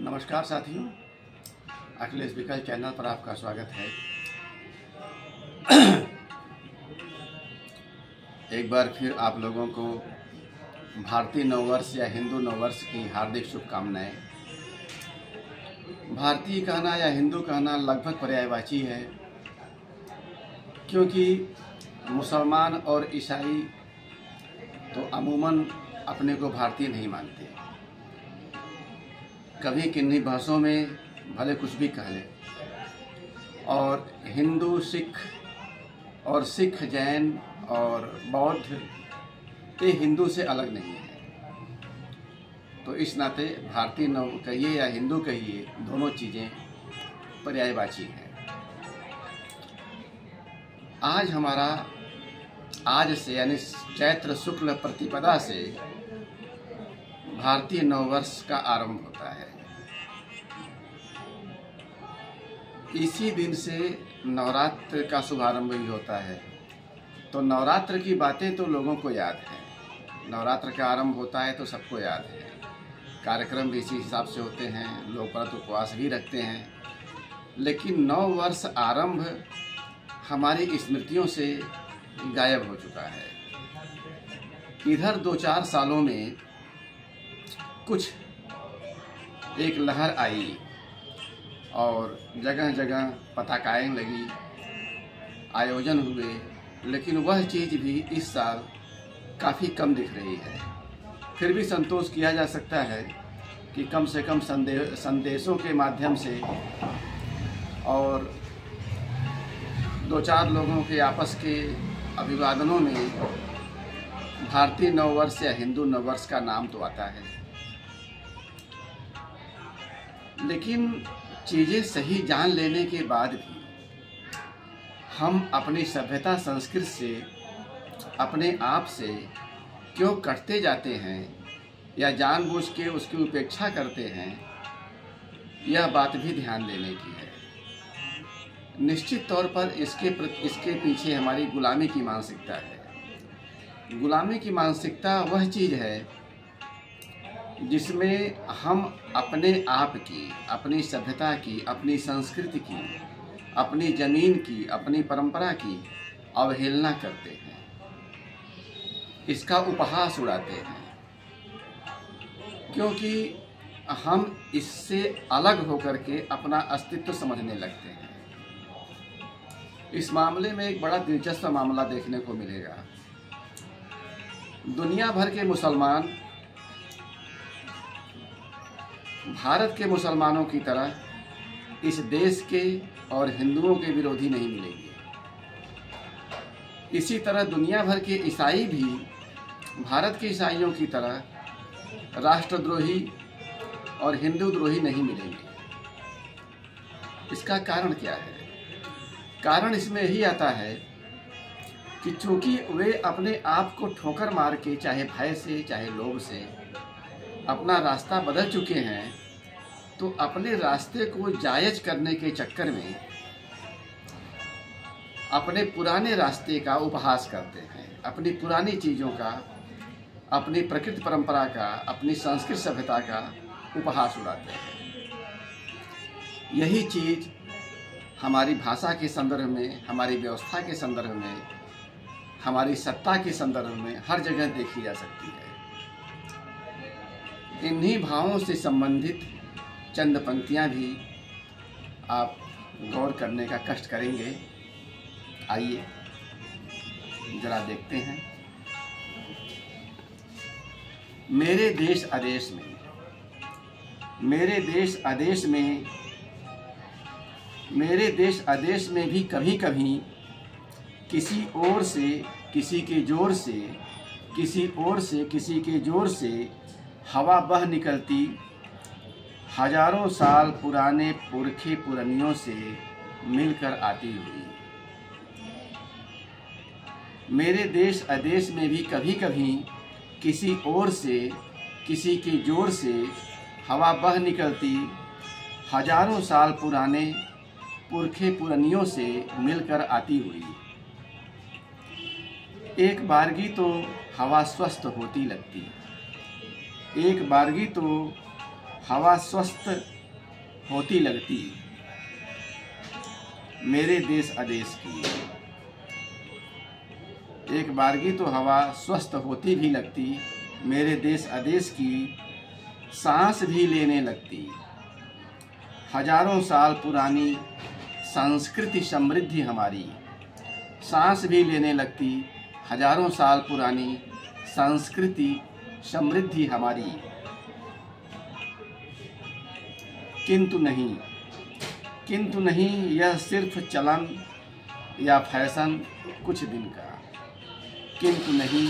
नमस्कार साथियों, अखिलेश विकल्प चैनल पर आपका स्वागत है। एक बार फिर आप लोगों को भारतीय नववर्ष या हिंदू नववर्ष की हार्दिक शुभकामनाएं। भारतीय कहना या हिंदू कहना लगभग पर्यायवाची है, क्योंकि मुसलमान और ईसाई तो अमूमन अपने को भारतीय नहीं मानते। कभी किन्हीं बहसों में भले कुछ भी कह ले, और हिंदू सिख और सिख जैन और बौद्ध ये हिंदू से अलग नहीं है। तो इस नाते भारतीय नव कहिए या हिंदू कहिए, दोनों चीज़ें पर्यायवाची हैं। आज से यानी चैत्र शुक्ल प्रतिपदा से भारतीय नववर्ष का आरंभ होता है। इसी दिन से नवरात्र का शुभारंभ भी होता है। तो नवरात्र की बातें तो लोगों को याद है, नवरात्र का आरंभ होता है तो सबको याद है। कार्यक्रम भी इसी हिसाब से होते हैं, लोग व्रत उपवास भी रखते हैं। लेकिन नव वर्ष आरंभ हमारी स्मृतियों से गायब हो चुका है। इधर 2-4 सालों में कुछ एक लहर आई और जगह जगह पताकाएं लगी, आयोजन हुए, लेकिन वह चीज़ भी इस साल काफ़ी कम दिख रही है। फिर भी संतोष किया जा सकता है कि कम से कम संदेशों के माध्यम से और 2-4 लोगों के आपस के अभिवादनों में भारतीय नववर्ष या हिंदू नववर्ष का नाम तो आता है। लेकिन चीज़ें सही जान लेने के बाद भी हम अपनी सभ्यता संस्कृति से, अपने आप से क्यों कटते जाते हैं या जानबूझ के उसकी उपेक्षा करते हैं, यह बात भी ध्यान देने की है। निश्चित तौर पर इसके पीछे हमारी गुलामी की मानसिकता है। गुलामी की मानसिकता वह चीज़ है जिसमें हम अपने आप की, अपनी सभ्यता की, अपनी संस्कृति की, अपनी ज़मीन की, अपनी परंपरा की अवहेलना करते हैं, इसका उपहास उड़ाते हैं, क्योंकि हम इससे अलग होकर के अपना अस्तित्व समझने लगते हैं। इस मामले में एक बड़ा दिलचस्प मामला देखने को मिलेगा। दुनिया भर के मुसलमान भारत के मुसलमानों की तरह इस देश के और हिंदुओं के विरोधी नहीं मिलेंगे। इसी तरह दुनिया भर के ईसाई भी भारत के ईसाइयों की तरह राष्ट्रद्रोही और हिंदू द्रोही नहीं मिलेंगे। इसका कारण क्या है? कारण इसमें यही आता है कि चूंकि वे अपने आप को ठोकर मार के, चाहे भय से चाहे लोभ से, अपना रास्ता बदल चुके हैं, तो अपने रास्ते को जायज करने के चक्कर में अपने पुराने रास्ते का उपहास करते हैं, अपनी पुरानी चीज़ों का, अपनी प्रकृति परंपरा का, अपनी संस्कृत सभ्यता का उपहास उड़ाते हैं। यही चीज़ हमारी भाषा के संदर्भ में, हमारी व्यवस्था के संदर्भ में, हमारी सत्ता के संदर्भ में हर जगह देखी जा सकती है। इन्हीं भावों से संबंधित चंद पंक्तियां भी आप गौर करने का कष्ट करेंगे। आइए जरा देखते हैं। मेरे देश आदेश में, मेरे देश आदेश में, मेरे देश आदेश में भी कभी कभी किसी ओर से किसी के जोर से, किसी ओर से किसी के जोर से हवा बह निकलती, हजारों साल पुराने पुरखे पुरनियों से मिलकर आती हुई। मेरे देश आदेश में भी कभी कभी किसी ओर से किसी के जोर से हवा बह निकलती, हजारों साल पुराने पुरखे पुरनियों से मिलकर आती हुई। एक बारगी तो हवा स्वस्थ होती लगती, एक बारगी तो हवा स्वस्थ होती लगती मेरे देश अदेश की। एक बारगी तो हवा स्वस्थ होती भी लगती मेरे देश अदेश की, सांस भी लेने लगती। हजारों साल पुरानी संस्कृति समृद्धि हमारी, सांस भी लेने लगती हजारों साल पुरानी संस्कृति समृद्धि हमारी। किंतु नहीं यह सिर्फ चलन या फैशन कुछ दिन का। किंतु नहीं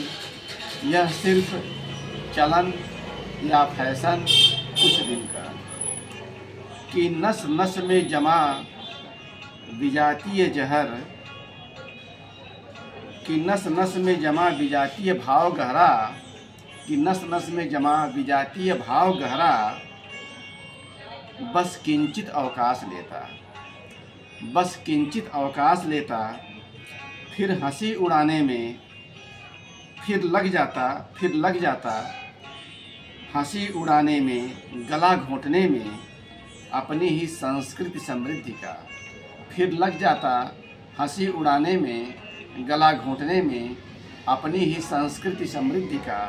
यह सिर्फ चलन या फैशन कुछ दिन का, कि नस नस में जमा विजातीय जहर, कि नस नस में जमा विजातीय भाव गहरा, कि नस नस में जमा विजातीय भाव गहरा, बस किंचित अवकाश लेता, बस किंचित अवकाश लेता, फिर हंसी उड़ाने में फिर लग जाता, हंसी उड़ाने में गला घोंटने में अपनी ही संस्कृति समृद्धि का। फिर लग जाता हंसी उड़ाने में गला घोंटने में अपनी ही संस्कृति समृद्धि का,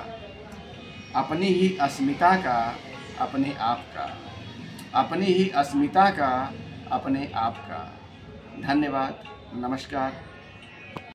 अपनी ही अस्मिता का अपने आप का, अपनी ही अस्मिता का अपने आप का। धन्यवाद, नमस्कार।